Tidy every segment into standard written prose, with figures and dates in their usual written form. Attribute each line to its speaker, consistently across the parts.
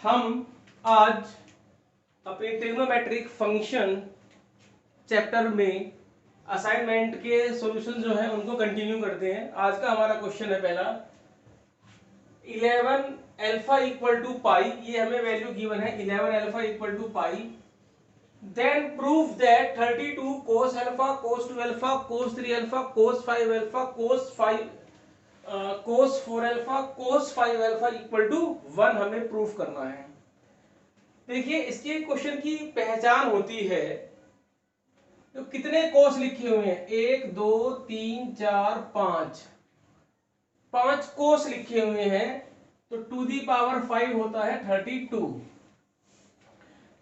Speaker 1: हम आज अपने ट्रिग्नोमेट्रिक फंक्शन चैप्टर में असाइनमेंट के सॉल्यूशन जो है उनको कंटिन्यू करते हैं। आज का हमारा क्वेश्चन है पहला 11 अल्फा इक्वल टू पाई, ये हमें वैल्यू गिवन है 11 alpha equal to pi. Then prove that 32 cos alpha cos 2 alpha cos 3 alpha cos 5 alpha cos 4 alpha cos 5 alpha equal to 1 हमें प्रूफ करना है। देखिए इसके क्वेश्चन की पहचान होती है तो कितने कोस लिखे हुए हैं, 1 2 3 4 5, 5 कोस लिखे हुए हैं तो टू दी पावर 5 होता है 32।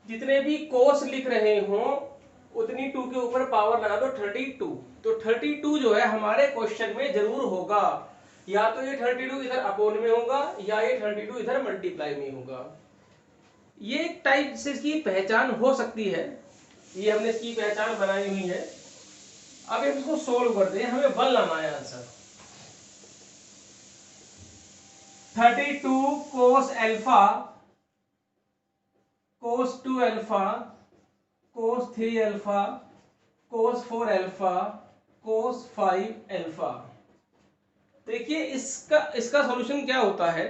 Speaker 1: जितने भी कोस लिख रहे हो उतनी 2 के ऊपर पावर लगा दो 32। तो 32 जो है हमारे क्वेश्चन में जरूर होगा, या तो ये 32 इधर अपोन में होगा या ये 32 इधर मल्टीप्लाई में होगा। ये एक टाइप से इसकी पहचान हो सकती है, ये हमने इसकी पहचान बनाई हुई है। अब इसको सोल्व करते हैं, हमें 1 लाना है answer. 32 cos alpha cos 2 alpha cos 3 alpha cos 4 alpha cos 5 alpha. देखिए इसका सॉल्यूशन क्या होता है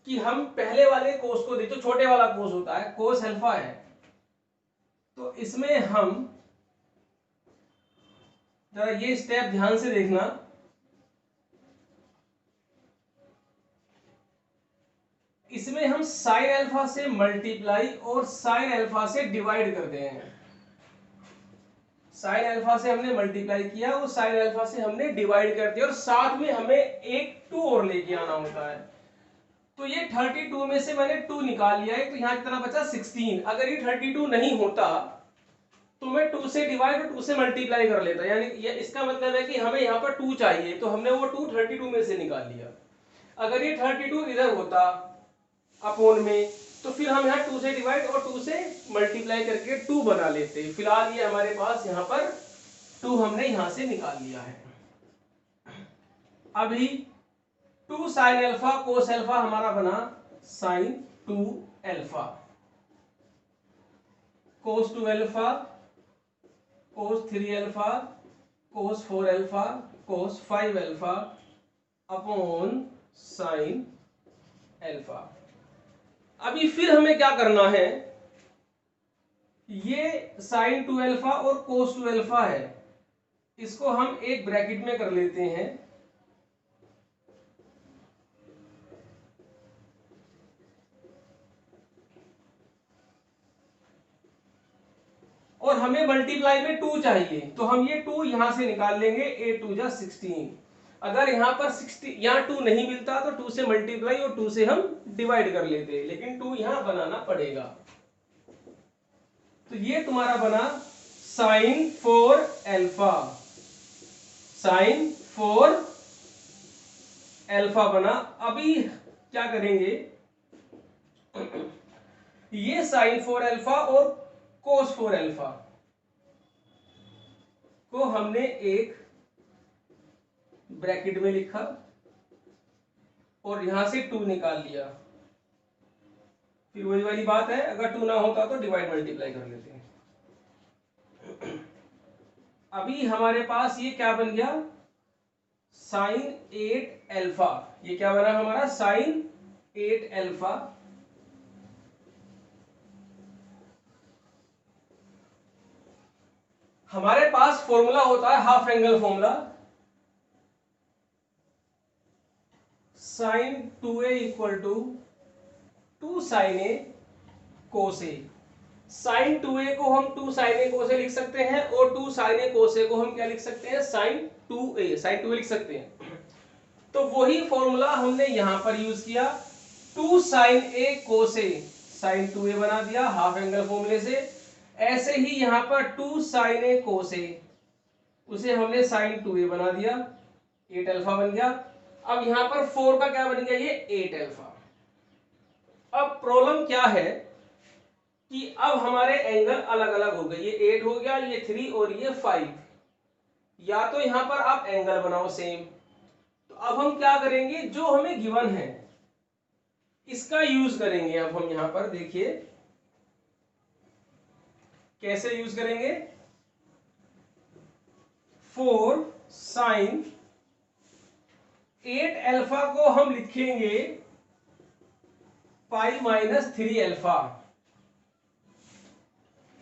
Speaker 1: कि हम पहले वाले कोस को देखो, छोटे वाला कोस होता है कोस अल्फा है, तो इसमें हम जरा ये स्टेप ध्यान से देखना। इसमें हम साइन अल्फा से मल्टीप्लाई और साइन अल्फा से डिवाइड करते हैं। साइन अल्फा से हमने मल्टीप्लाई किया और साइन अल्फा से हमने डिवाइड कर दिया, और साथ में हमें एक 2 और लेके आना होता है। तो ये 32 में से मैंने 2 निकाल लिया है, तो यहां कितना बचा 16। अगर ये 32 नहीं होता तो मैं 2 से डिवाइड और 2 से मल्टीप्लाई कर लेता, यानी ये इसका मतलब है कि हमें यहाँ पर 2 चाहिए, तो हमने वो 2 32 में से निकाल लिया। अगर ये 32 इधर होता अपोन में तो फिर हम यहाँ 2 से डिवाइड और 2 से मल्टीप्लाई करके 2 बना लेते। फिलहाल ये हमारे पास यहाँ पर 2 हमने यहाँ से निकाल लिया है। अभी 2 साइन अल्फा कोस अल्फा हमारा बना साइन 2 अल्फा, कोस 2 alpha cos 3 alpha cos 4 alpha cos 5 alpha upon sine alpha. अभी फिर हमें क्या करना है, ये साइन 2 अल्फा और कोस 2 अल्फा है, इसको हम एक ब्रैकेट में कर लेते हैं। और हमें मल्टीप्लाई में 2 चाहिए, तो हम ये 2 यहां से निकाल लेंगे, 8 2 जा 16। अगर यहां पर 60 यहां 2 नहीं मिलता तो 2 से मल्टीप्लाई और 2 से हम डिवाइड कर लेते, लेकिन 2 यहां बनाना पड़ेगा। तो ये तुम्हारा बना साइन 4 अल्फा, साइन 4 अल्फा बना। अभी क्या करेंगे, ये साइन 4 अल्फा और कोस 4 अल्फा को हमने एक ब्रैकेट में लिखा और यहां से 2 निकाल लिया। फिर वही वाली बात है, अगर 2 ना होता तो डिवाइड मल्टीप्लाई कर लेते हैं। अभी हमारे पास ये क्या बन गया, साइन 8 अल्फा। ये क्या बना हमारा, साइन 8 अल्फा हमारे पास फॉर्मूला होता है half angle formula, sine 2a equal to 2 sine A cos A. Sine 2a को हम 2 साइन ए कोस ए लिख सकते हैं, और 2 साइन ए कोस ए को हम क्या लिख सकते हैं, साइन 2a लिख सकते हैं। तो वही फॉर्मूला हमने यहां पर यूज किया, 2 sine A cos A, sine 2a बना दिया हाफ एंगल फॉर्मूले से। ऐसे ही यहां पर 2 साइन ए कोस ए, उसे हमने साइन 2a बना दिया, 8 अल्फा बन गया। अब यहां पर 4 का क्या बन गया, ये 8 अल्फा। अब प्रॉब्लम क्या है कि अब हमारे एंगल अलग अलग हो गए, ये 8 हो गया, ये 3 और ये 5। या तो यहां पर आप एंगल बनाओ सेम, तो अब हम क्या करेंगे, जो हमें गिवन है इसका यूज करेंगे अब हम यहां पर, देखिए कैसे यूज करेंगे। 4 साइन 8 अल्फा को हम लिखेंगे पाई माइनस 3 अल्फा।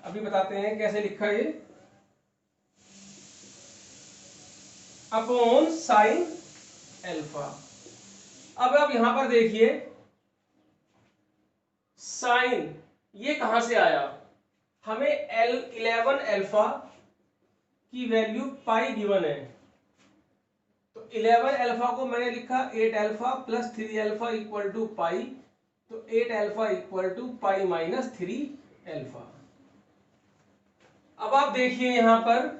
Speaker 1: अभी बताते हैं कैसे लिखा ये, अपॉन साइन अल्फा। अब आप यहां पर देखिए साइन ये कहां से आया, हमें 11 अल्फा की वैल्यू पाई गिवन है, तो 11 अल्फा को मैंने लिखा 8 alpha plus 3 alpha equal to pi, तो 8 alpha equal to pi minus 3 alpha. अब आप देखिए यहां पर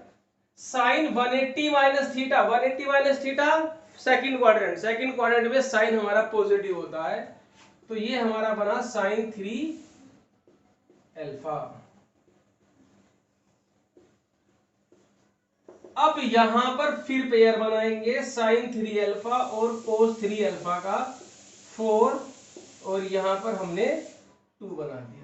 Speaker 1: sine 180 minus theta, 180 minus theta second quadrant में साइन हमारा पॉजिटिव होता है, तो ये हमारा बना साइन 3 अल्फा। अब यहां पर फिर पेयर बनाएंगे साइन 3 अल्फा और कोस 3 अल्फा का 4, और यहां पर हमने 2 बना दिया।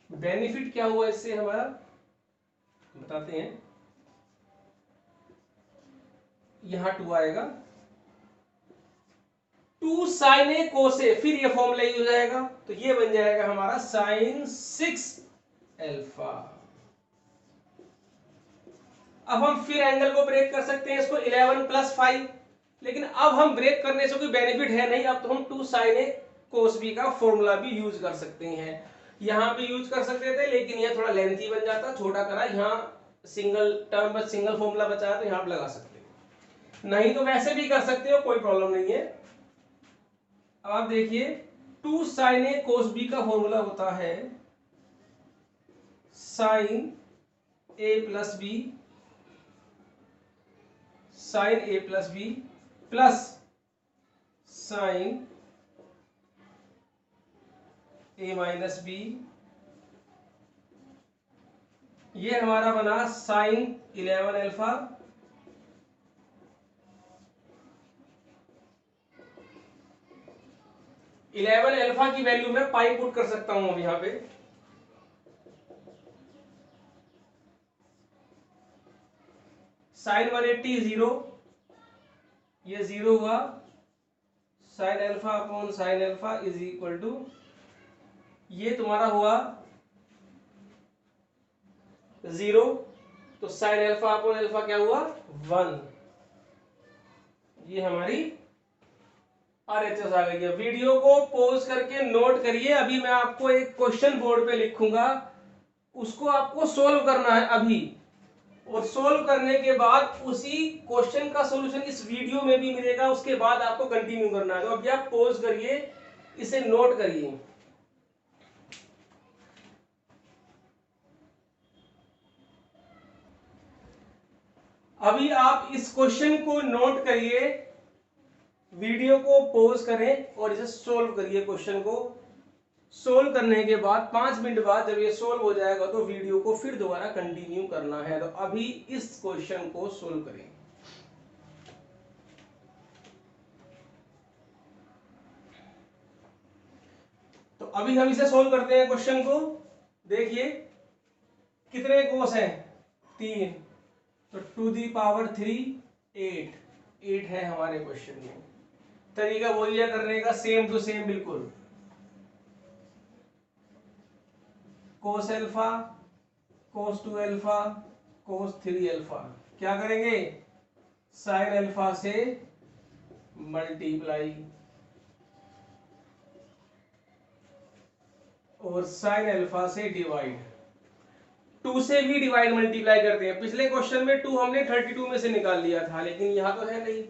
Speaker 1: बेनिफिट क्या हुआ इससे हमारा बताते हैं, यहां 2 आएगा, 2 साइन ए कोसे, फिर ये फॉर्मूला यूज हो जाएगा, तो ये बन जाएगा हमारा साइन 6 अल्फा। अब हम फिर एंगल को ब्रेक कर सकते हैं, इसको 11 प्लस 5, लेकिन अब हम ब्रेक करने से कोई बेनिफिट है नहीं, अब तो हम 2 साइन ए कोस बी का फॉर्मूला भी यूज कर सकते हैं। यहां भी यूज कर सकते थे, लेकिन यह थोड़ा लेंथी बन जाता, छोटा करा, यहाँ सिंगल टर्म बस सिंगल फॉर्मूला बचा है, तो यहां पर लगा सकते हो, नहीं तो वैसे भी कर सकते हो, कोई प्रॉब्लम नहीं है। अब आप देखिए 2 साइन ए कोस बी का फॉर्मूला होता है sign A plus B, sign A plus B plus sine A minus B, ये हमारा बना साइन 11 अल्फा, इलेवन अल्फा की वैल्यू में पाई पुट कर सकता हूं अब यहां पे, साइन 180 0, ये 0 हुआ, sine alpha upon sine alpha is equal to, ये तुम्हारा हुआ 0, तो साइन अल्फा अपॉन अल्फा क्या हुआ 1, ये हमारी आरएचएस आ गई है। वीडियो को पॉज करके नोट करिए, अभी मैं आपको एक क्वेश्चन बोर्ड पे लिखूंगा, उसको आपको सोल्व करना है अभी, और सोल्व करने के बाद उसी क्वेश्चन का सॉल्यूशन इस वीडियो में भी मिलेगा, उसके बाद आपको कंटिन्यू करना है। तो अभी आप पॉज करिए, इसे नोट करिए। अभी आप इस क्वेश्चन को नोट करिए, वीडियो को पॉज करें और इसे सोल्व करिए। क्वेश्चन को सोल्व करने के बाद 5 मिनट बाद जब ये सोल्व हो जाएगा तो वीडियो को फिर दोबारा कंटिन्यू करना है। तो अभी इस क्वेश्चन को सोल्व करें। तो अभी हम इसे सोल्व करते हैं क्वेश्चन को। देखिए कितने कोस हैं 3, तो 2 दी पावर 3 8 है हमारे क्वेश्चन में। तरीका बोल दिया करने का सेम टू सेम बिल्कुल, cos alpha cos 2 alpha cos 3 alpha, क्या करेंगे साइन अल्फा से मल्टीप्लाई और साइन अल्फा से डिवाइड। 2 से भी डिवाइड मल्टीप्लाई करते हैं, पिछले क्वेश्चन में 2 हमने 32 में से निकाल लिया था, लेकिन यहां तो है नहीं,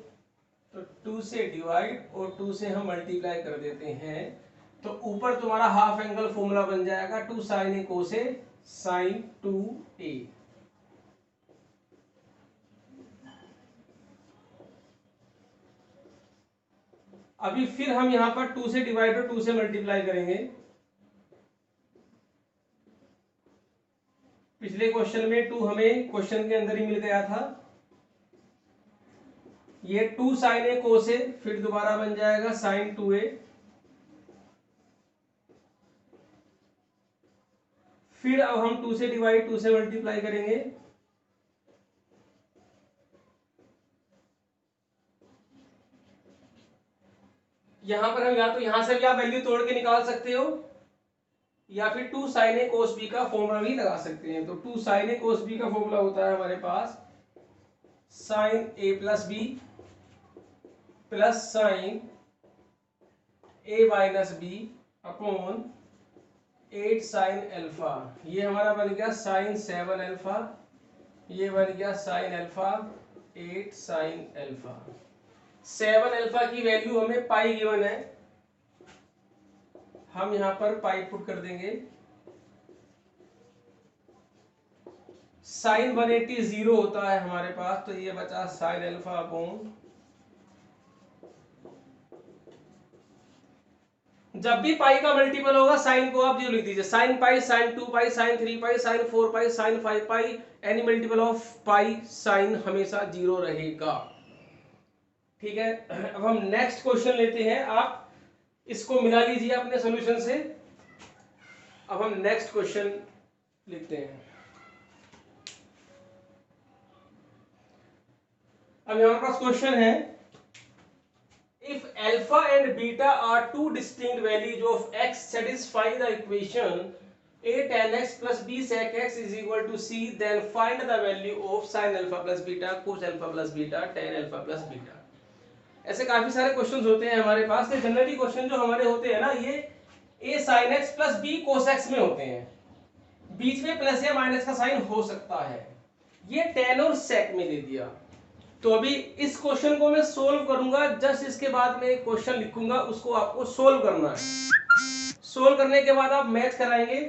Speaker 1: तो 2 से डिवाइड और 2 से हम मल्टीप्लाई कर देते हैं, तो ऊपर तुम्हारा हाफ एंगल फॉर्मूला बन जाएगा 2 साइन ए कोसे साइन 2a। अभी फिर हम यहां पर 2 से डिवाइड और 2 से मल्टीप्लाई करेंगे। पिछले क्वेश्चन में 2 हमें क्वेश्चन के अंदर ही मिल गया था, ये 2 साइन ए कोस ए, फिर दोबारा बन जाएगा साइन 2a, फिर अब हम 2 से डिवाइड 2 से मल्टीप्लाई करेंगे, यहां पर हम या तो यहां से भी आप वैल्यू तोड़ के निकाल सकते हो या फिर 2 साइन ए कोस बी का फॉर्मूला भी लगा सकते हैं। तो 2 साइन ए कोस बी का फॉर्मूला होता है हमारे पास sine A plus B plus sine A minus B upon 8 sine alpha. ये हमारा बन गया साइन 7 अल्फा, ये बन गया sine alpha 8 sine alpha. 7 alpha की वैल्यू हमें पाई गिवन है, हम यहां पर पाई पुट कर देंगे। साइन 180 जीरो होता है हमारे पास, तो ये बचा साइन अल्फा अपॉन, जब भी पाई का मल्टीपल होगा साइन को आप जीरो लिख दीजिए, sine pi, sine 2 pi, sine 3 pi, sine 4 pi, sine 5 pi, any multiple of pi sine हमेशा जीरो रहेगा। ठीक है, अब हम नेक्स्ट क्वेश्चन लेते हैं, आप इसको मिला लीजिए अपने सॉल्यूशन से। अब हम नेक्स्ट क्वेश्चन लिखते हैं। अब हमारे पास क्वेश्चन है, if alpha and beta are two distinct values of x satisfy the equation a tan x plus b sec x is equal to c, then find the value of sin alpha plus beta cos alpha plus beta tan alpha plus beta। ऐसे काफी सारे questions होते हैं हमारे पास। ये generally question जो हमारे होते हैं ना, ये a sin x प्लस b cos x में होते हैं, बीच में प्लस या माइनस का साइन हो सकता है। ये tan और sec में दे दिया, तो अभी इस क्वेश्चन को मैं सोल्व करूंगा, जस्ट इसके बाद में एक क्वेश्चन लिखूंगा, उसको आपको सोल्व करना है। सोल्व करने के बाद आप मैच कराएंगे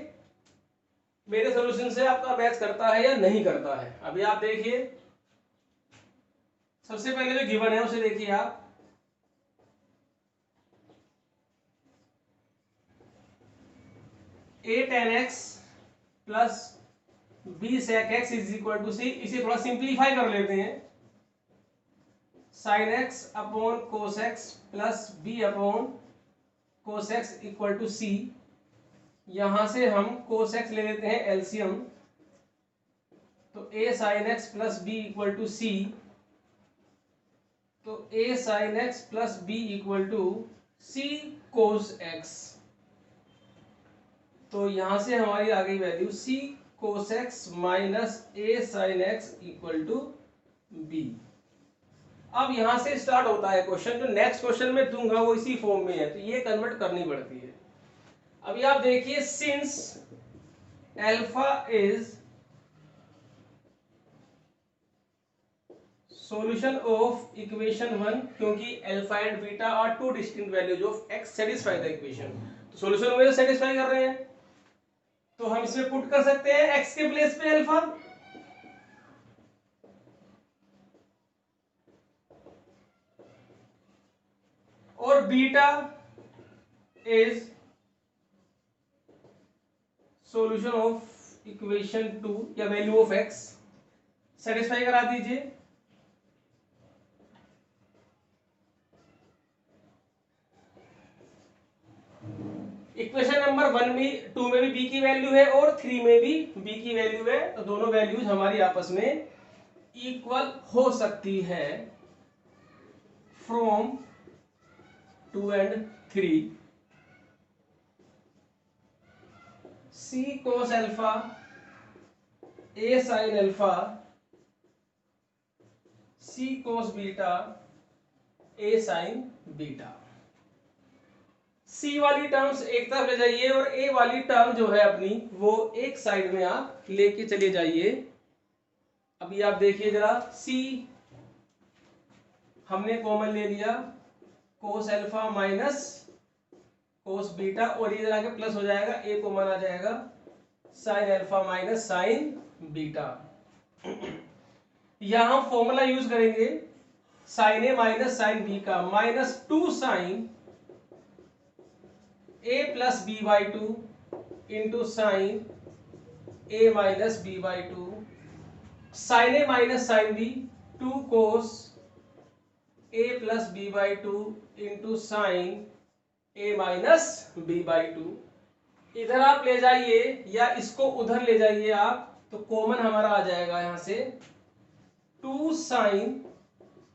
Speaker 1: मेरे सॉल्यूशन से, आपका मैच करता है या नहीं करता है। अभी आप देखिए, सबसे पहले जो गिवन है उसे देखिए आप, a tan x प्लस b sec x is equal to C. इसे थोड़ा सिंप्लीफाई कर लेते हैं, sine X upon cos X plus B upon cos X equal to C. यहां से हम कोस एक्स ले लेते हैं एलसीएम, तो A sine X plus B equal to C, तो A sine X plus B equal to C cos X. तो यहां से हमारी आ गई value C cos X minus A sine X equal to B. अब यहां से स्टार्ट होता है क्वेश्चन, जो नेक्स्ट क्वेश्चन में दूंगा वो इसी फॉर्म में है, तो ये कन्वर्ट करनी पड़ती है। अभी आप देखिए, since alpha is solution of equation 1, क्योंकि alpha and beta are two distinct values of X satisfy the equation, तो सॉल्यूशन में सेटिस्फाई कर रहे हैं, तो हम इसमें पुट कर सकते हैं एक्स के प्लेस पे अल्फा, और beta is solution of equation 2 या वैल्यू ऑफ एक्स, सेटिस्फाई करा दीजिए। इक्वेशन नंबर 1 में 2 में भी बी की वैल्यू है और 3 में भी बी की वैल्यू है, तो दोनों वैल्यूज हमारी आपस में इक्वल हो सकती है from 2 and 3। c cos alpha a sin alpha c cos beta a sin beta. c वाली टर्म्स एक तरफ ले जाइए और a वाली टर्म जो है अपनी वो एक साइड में आप लेके चले जाइए। अभी आप देखिए जरा, c हमने कॉमन ले लिया, cos alpha minus cos beta, और इधर आके प्लस हो जाएगा, ए कॉमन आ जाएगा, sine alpha minus sine beta. यहां फॉर्मूला यूज करेंगे sine A minus sine B का, minus 2 sine A plus B by 2 into sine A minus B by 2, sine A minus sine B 2 cos A plus B by two into sine A minus B by two. इधर आप ले जाइए या इसको उधर ले जाइए आप, तो कॉमन हमारा आ जाएगा यहां से 2 sine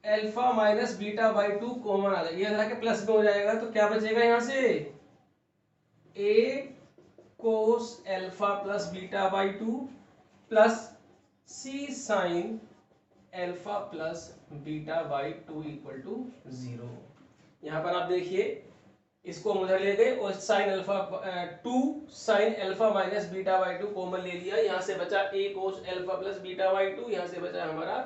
Speaker 1: alpha minus beta by two common आ जाएगा, ये इधर आके प्लस में हो जाएगा, तो क्या बचेगा यहां से A cos alpha plus beta by two plus C sine alpha plus beta by two equal to 0। यहां पर आप देखिए इसको हम उधर ले गए और sine alpha 2 sine alpha minus beta by two common ले लिया, यहां से बचा A cos alpha plus beta by two, यहां से बचा हमारा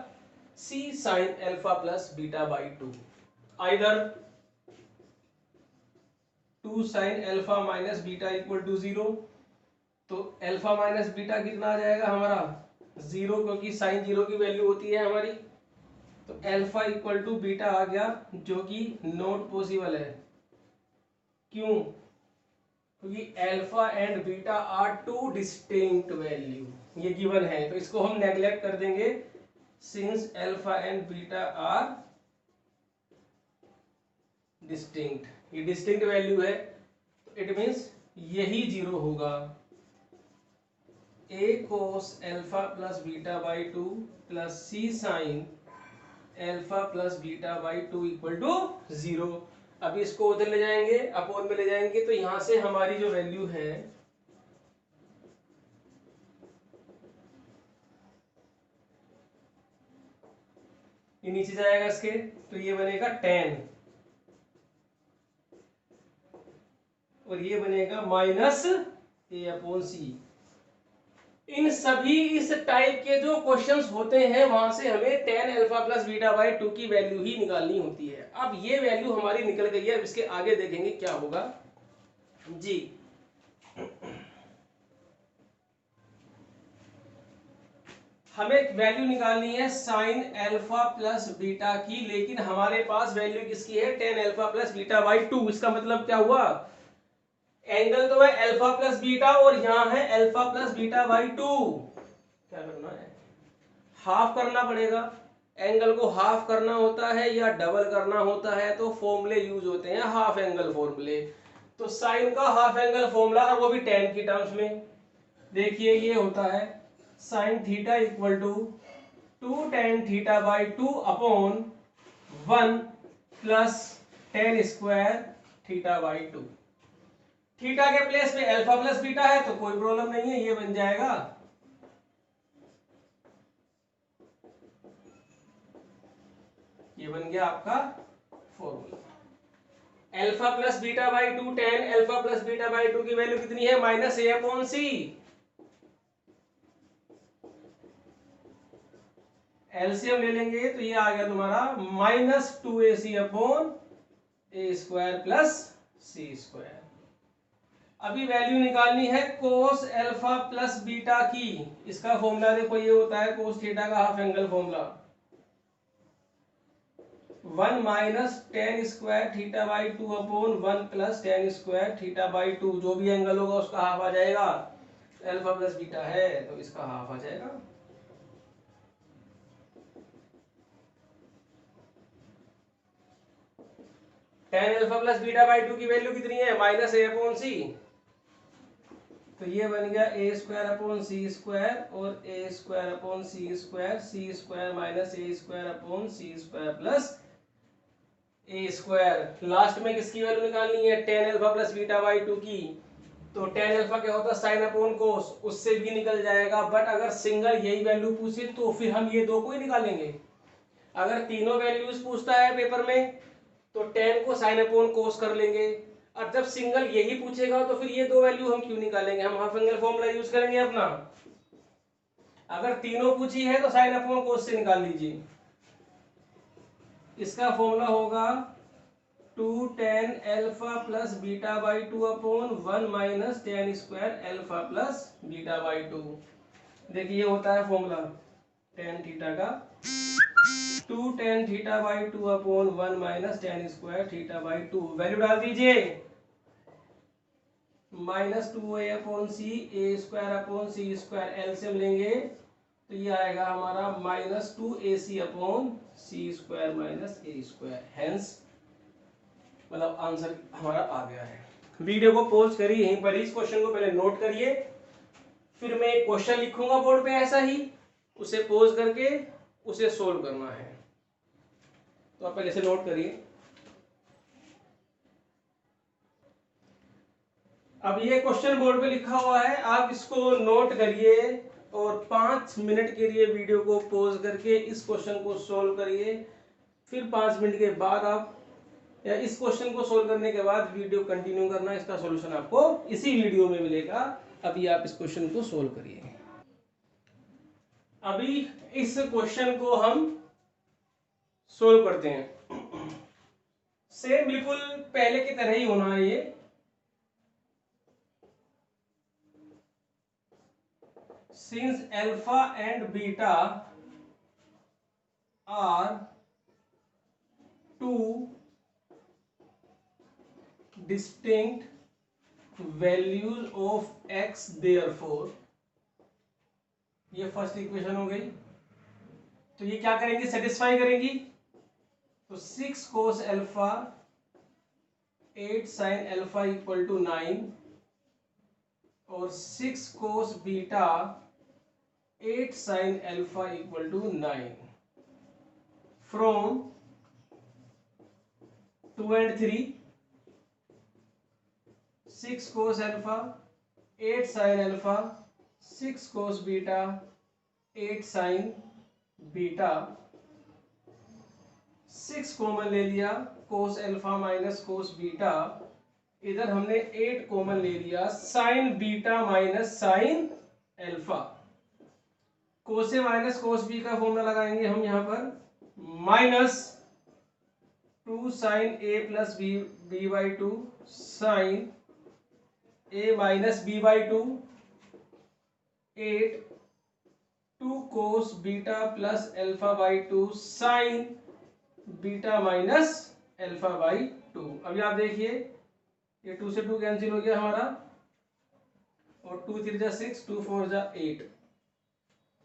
Speaker 1: C sine alpha plus beta by two. Either 2 sine alpha minus beta equal to 0, तो अल्फा माइनस बीटा कितना आ जाएगा हमारा 0, क्योंकि साइन 0 की वैल्यू होती है हमारी, तो अल्फा इक्वल टू बीटा आ गया, जो कि नॉट पॉसिबल है। क्यों? क्योंकि alpha and beta are two distinct value, ये गिवन है, तो इसको हम नेग्लेक्ट कर देंगे since alpha and beta are distinct, ये डिस्टिंक्ट वैल्यू है, तो इट मींस यही 0 होगा। A cos alpha plus beta by two plus C sine alpha plus beta by two equal to 0। अभी इसको उधर ले जाएंगे, अपोन में ले जाएंगे, तो यहां से हमारी जो वैल्यू है ये नीचे जाएगा इसके, तो ये बनेगा 10 और ये बनेगा माइनस ए अपॉन सी। इन सभी इस टाइप के जो क्वेश्चंस होते हैं वहां से हमें tan alpha plus beta by to की वैल्यू ही निकालनी होती है। अब ये वैल्यू हमारी निकल गई है, अब इसके आगे देखेंगे क्या होगा जी। हमें वैल्यू निकालनी है साइन अल्फा प्लस बीटा की, लेकिन हमारे पास वैल्यू किसकी है tan alpha plus beta by to. इसका मतलब क्या हुआ, एंगल तो है अल्फा प्लस बीटा और यहां है alpha plus beta by to. क्या करना है, हाफ करना पड़ेगा। एंगल को हाफ करना होता है या डबल करना होता है, तो फॉर्मूले यूज होते हैं हाफ एंगल फॉर्मूले। तो साइन का हाफ एंगल फॉर्मूला, और वो भी tan की टर्म्स में। देखिए ये होता है sine theta equal to 2 tan theta by two upon 1 plus tan square theta by two. Theta के प्लेस पे अल्फा प्लस बीटा है तो कोई प्रॉब्लम नहीं है, ये बन जाएगा ये बन गया आपका formula. Alpha plus beta by to tan alpha plus beta by to की वैल्यू कितनी है माइनस ए अपॉन सी। एलसीएम ले लेंगे तो ये आ गया तुम्हारा माइनस 2ac अपॉन ए स्क्वायर प्लस सी स्क्वायर। अभी वैल्यू निकालनी है कोस अल्फा प्लस बीटा की। इसका फॉर्मूला देखो ये होता है कोस थीटा का half angle formula 1 minus tan square theta by two upon 1 plus tan square theta by to. जो भी एंगल होगा उसका हाफ आ जाएगा, अल्फा प्लस बीटा है तो इसका हाफ आ जाएगा। tan alpha plus beta by to की वैल्यू कितनी है माइनस ए अपॉन सी, तो ये बन गया ए स्क्वायर अपॉन सी स्क्वायर और ए स्क्वायर अपॉन सी स्क्वायर माइनस ए स्क्वायर अपॉन सी स्क्वायर प्लस ए स्क्वायर। लास्ट में किसकी वैल्यू निकालनी है tan alpha plus beta by to की, तो tan अल्फा क्या होता है साइन अपॉन कोस, उससे भी निकल जाएगा। बट अगर सिंगल यही वैल्यू पूछे तो फिर हम ये दो को ही निकालेंगे। अगर तीनों वैल्यूज पूछता है पेपर में तो tan को साइन अपॉन कोस कर लेंगे, और जब सिंगल यही पूछेगा तो फिर ये दो वैल्यू हम क्यों निकालेंगे, हम हाफ एंगल फॉर्मूला यूज करेंगे अपना। अगर तीनों पूछी है तो साइन अपॉन कोस से निकाल लीजिए। इसका फॉर्मूला होगा 2 tan alpha plus beta by two upon 1 minus tan square alpha plus beta by to. देखिए ये होता है फॉर्मूला tan थीटा का 2 tan theta by two upon 1 minus tan square theta by to. Value डाल दीजिए minus 2a upon सी ए square upon सी square, LCM लेंगे तो ये आएगा हमारा माइनस 2ac अपॉन सी स्क्वायर माइनस ए स्क्वायर, हेंस मतलब आंसर हमारा आ गया है। वीडियो को पॉज करिए, यहीं पर इस क्वेश्चन को पहले नोट करिए, फिर मैं एक क्वेश्चन लिखूंगा बोर्ड पे ऐसा ही, उसे पॉज करके उसे सोल्व करना है। तो आप पहले से नोट करिए। अब ये क्वेश्चन बोर्ड पे लिखा हुआ है, आप इसको नोट करिए और 5 मिनट के लिए वीडियो को पॉज करके इस क्वेश्चन को सोल्व करिए। फिर 5 मिनट के बाद आप, या इस क्वेश्चन को सोल्व करने के बाद वीडियो कंटिन्यू करना, इसका सॉल्यूशन आपको इसी वीडियो में मिलेगा। अभी आप इस क्वेश्चन को सोल्व करिए। अभी इस क्वेश्चन को हम सोल्व करते हैं। सेम बिल्कुल पहले की तरह ही होना है ये। Since alpha and beta are two distinct values of x, therefore ये फर्स्ट इक्वेशन हो गई। तो ये क्या करेंगी, सेटिस्फाई करेंगी। तो 6 cos alpha 8 sin alpha equal to 9 और 6 cos beta 8 sin alpha equal to 9 from 2 and 3, 6 cos alpha 8 sin alpha 6 cos beta 8 sin beta, 6 common ले लिया, cos alpha minus cos beta, इधर हमने 8 कॉमन ले लिया, sin beta minus sin alpha. cos A minus cos B का formula लगाएंगे हम यहाँ पर, minus 2 sin a plus B by 2 sin a minus B by 2 8 2 cos beta plus alpha by 2 sin beta minus alpha by 2। अभी आप देखिए ये 2 से 2 कैंसिल हो गया हमारा, और 2 3 जा 6, 2 4 जा 8,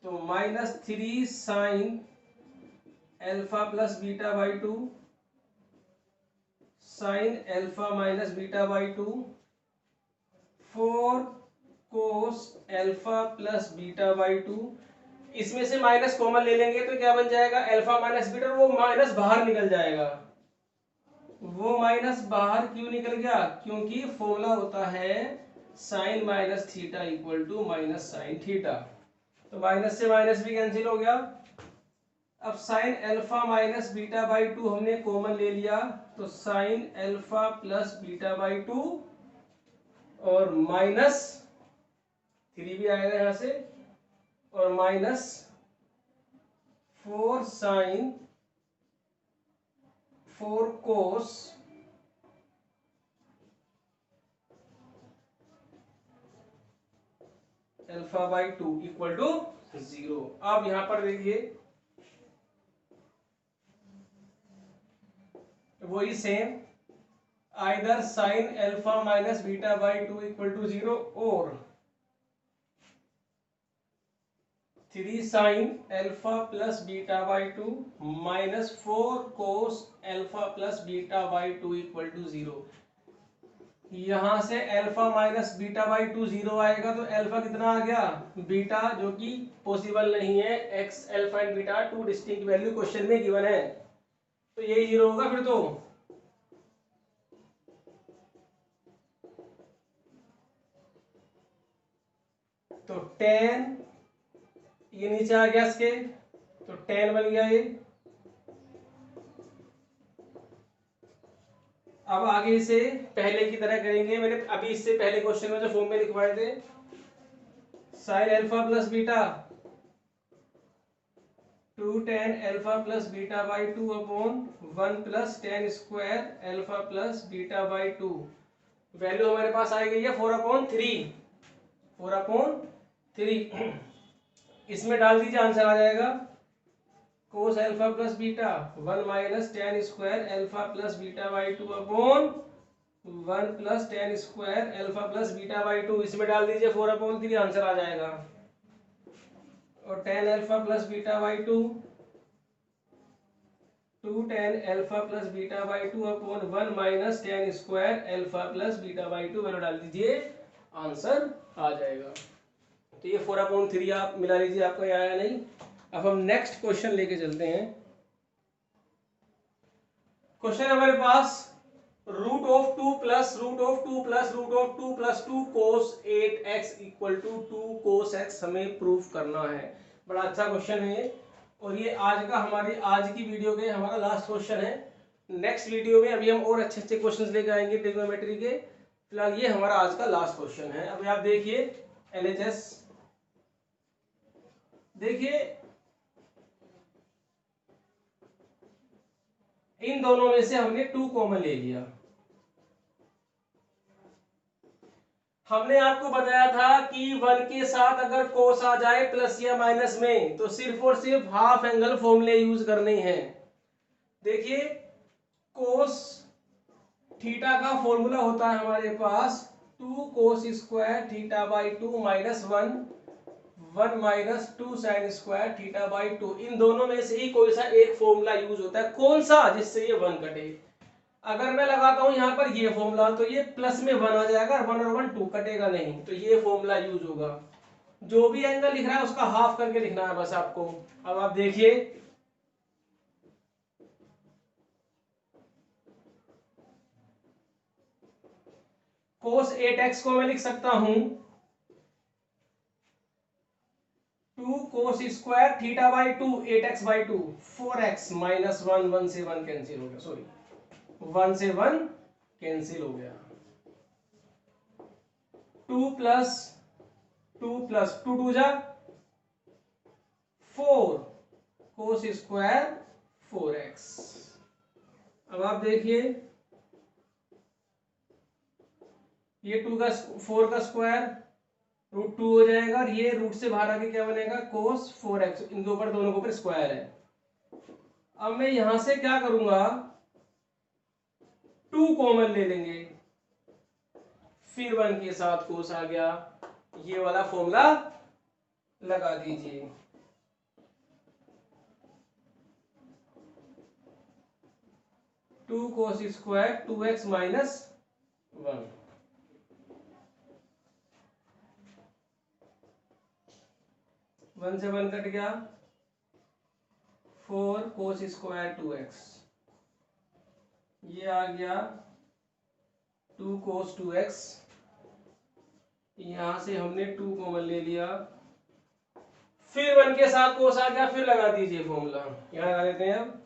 Speaker 1: तो minus 3 sine alpha plus beta by 2 sine alpha minus beta by 2 4 cos alpha plus beta by 2। इसमें से माइनस कॉमन ले लेंगे तो क्या बन जाएगा, अल्फा माइनस बीटा, वो माइनस बाहर निकल जाएगा। वो माइनस बाहर क्यों निकल गया, क्योंकि फॉर्मूला होता है sine minus theta equal to minus sine theta. तो माइनस से माइनस भी कैंसिल हो गया। अब sine alpha minus beta by 2 हमने कॉमन ले लिया, तो sine alpha plus beta by 2 और माइनस 3 भी आएगा यहां से, और minus 4 sine 4 cos alpha by 2 equal to 0। अब यहां पर देखिए वही same, either sine alpha minus beta by 2 equal to 0 और 3 sine alpha plus beta by 2 minus 4 cos alpha plus beta by 2 equal to 0। यहां से अल्फा माइनस बीटा बाई 2 0 आएगा, तो अल्फा कितना आ गया, बीटा, जो कि पॉसिबल नहीं है। X alpha and beta 2 distinct value question में गिवन है, तो यही 0 होगा फिर। तो 10 ये नीचे आ गया इसके, तो 10 बन गया ये। अब आगे से पहले की तरह करेंगे। मैंने अभी इससे पहले क्वेश्चन में जो फॉर्म में लिखवाए थे, sign alpha plus beta 2 tan alpha plus beta by 2 upon 1 plus tan square alpha plus beta by 2। Value हमारे पास आ गई है 4/3, 4/3। इसमें डाल दीजिए, आंसर आ जाएगा कोस alpha plus beta 1 minus tan square alpha plus beta by 2 upon 1 plus tan square alpha plus beta by 2। इसमें डाल दीजिए 4/3, आंसर आ जाएगा। और tan alpha plus beta by 2 2 tan alpha plus beta by 2 upon 1 minus tan square alpha plus beta by 2 value डाल दीजिए, answer आ जाएगा। तो ये 4/3 आप मिला लीजिए, आपका यहाँ आया नहीं। अब हम नेक्स्ट क्वेश्चन लेके चलते हैं। क्वेश्चन हमारे पास root of 2 plus root of 2 plus root of 2 plus 2 cos 8x equal to 2 cos x हमें प्रूफ करना है। बड़ा अच्छा क्वेश्चन है और ये आज का हमारी आज की वीडियो के हमारा लास्ट क्वेश्चन है। नेक्स्ट वीडियो में अभी हम और अच्छे अच्छे क्वेश्चंस लेके आएंगे ट्रिग्नोमेट्री के। फिलहाल ये हमारा आज का लास्ट क्वेश्चन है। अभी आप देखिए LHS, देखिए इन दोनों में से हमने 2 कॉमन ले लिया। हमने आपको बताया था कि 1 के साथ अगर कोस आ जाए प्लस या माइनस में तो सिर्फ और सिर्फ हाफ एंगल फॉर्मूले यूज करने हैं। देखिए कोस थीटा का फॉर्मूला होता है हमारे पास 2 cos square theta by 2 minus 1 minus 2 sine square theta by 2। इन दोनों में से ही कोई सा एक फॉर्मूला यूज होता है। कौन सा? जिससे ये 1 कटे। अगर मैं लगाता हूं यहां पर ये फॉर्मूला तो ये प्लस में 1 आ जाएगा, 1 और 1 2 कटेगा नहीं, तो ये फॉर्मूला यूज होगा। जो भी एंगल लिख रहा है उसका हाफ करके लिखना है बस आपको। अब आप देखिए कोस 8x को मैं लिख सकता हूं 2 cos square theta by 2 8x by 2 4x minus 1 1 से 1 कैंसिल हो गया, सॉरी 1 से 1 कैंसिल हो गया। 2 प्लस 2 प्लस 2 2 जा 4 कोस स्क्वायर 4x। अब आप देखिए ये 2 का 4 का स्क्वायर रूट 2 हो जाएगा और ये रूट से बाहर आके क्या बनेगा कोस 4x। इनके ऊपर दोनों के ऊपर स्क्वायर है। अब मैं यहां से क्या करूंगा 2 कॉमन ले लेंगे, फिर 1 के साथ कोस आ गया, ये वाला फॉर्मूला लगा दीजिए। To cos square 2x minus 1, 1 से 1 कट गया, 4 कोस स्क्वायर 2x, ये आ गया 2 कोस 2x। यहां से हमने 2 कॉमन ले लिया, फिर 1 के साथ कोस आ गया, फिर लगा दीजिए फॉर्मूला। यहां लगा देते हैं अब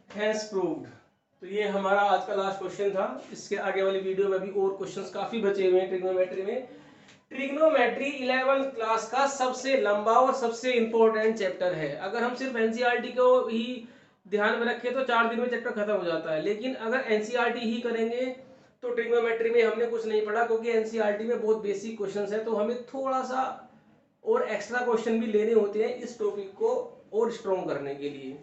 Speaker 1: हैज प्रूव्ड। तो ये हमारा आज का लास्ट क्वेश्चन था। इसके आगे वाली वीडियो में भी और क्वेश्चंस काफी बचे हुए हैं ट्रिग्नोमेट्री में। ट्रिग्नोमेट्री 11th क्लास का सबसे लंबा और सबसे इंपॉर्टेंट चैप्टर है। अगर हम सिर्फ एनसीईआरटी को ही ध्यान में रखें तो 4 दिन में चैप्टर खत्म हो जाता है, लेकिन अगर एनसीईआरटी ही करेंगे तो ट्रिग्नोमेट्री में हमने कुछ नहीं पढ़ा, क्योंकि एनसीईआरटी में बहुत बेसिक क्वेश्चंस है, तो हमें थोड़ा सा और एक्स्ट्रा क्वेश्चन भी लेने होते हैं इस टॉपिक को और स्ट्रॉन्ग करने के लिए।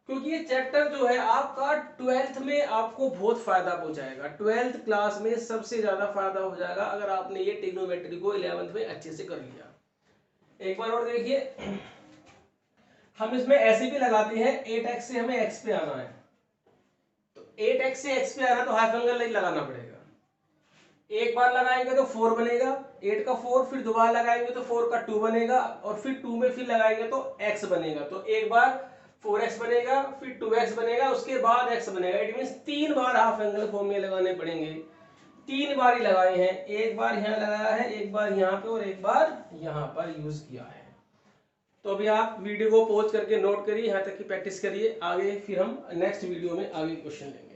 Speaker 1: क्योंकि ये चैप्टर जो है आपका 12th में आपको बहुत फायदा पहुंचाएगा। 12th क्लास में सबसे ज्यादा फायदा हो जाएगा अगर आपने ये ट्रिग्नोमेट्री को 11th में अच्छे से कर लिया। एक बार और देखिए, हम इसमें ऐसे भी लगाते हैं 8x से हमें x पे आना है, तो 8x से x पे आना तो हाफ एंगल नहीं लगाना पड़ेगा। एक बार लगाएंगे तो 4 बनेगा, 8 का 4, फिर दोबारा लगाएंगे तो 4 का 2 बनेगा, और फिर 2 में फिर लगाएंगे तो x बनेगा। तो एक बार 4x बनेगा, फिर 2x बनेगा, उसके बाद x बनेगा। It means 3 bar half angle फॉर्मूले लगाने पड़ेंगे। 3 बार ही लगाए हैं, एक बार यहाँ लगाया है, एक बार यहाँ पे और एक बार यहाँ पर यूज किया है। तो अभी आप वीडियो को पॉज करके नोट करिए, यहाँ तक की प्रैक्टिस करिए। आगे फिर हम नेक्स्ट वीडियो में आगे क्वेश्चन लेंगे।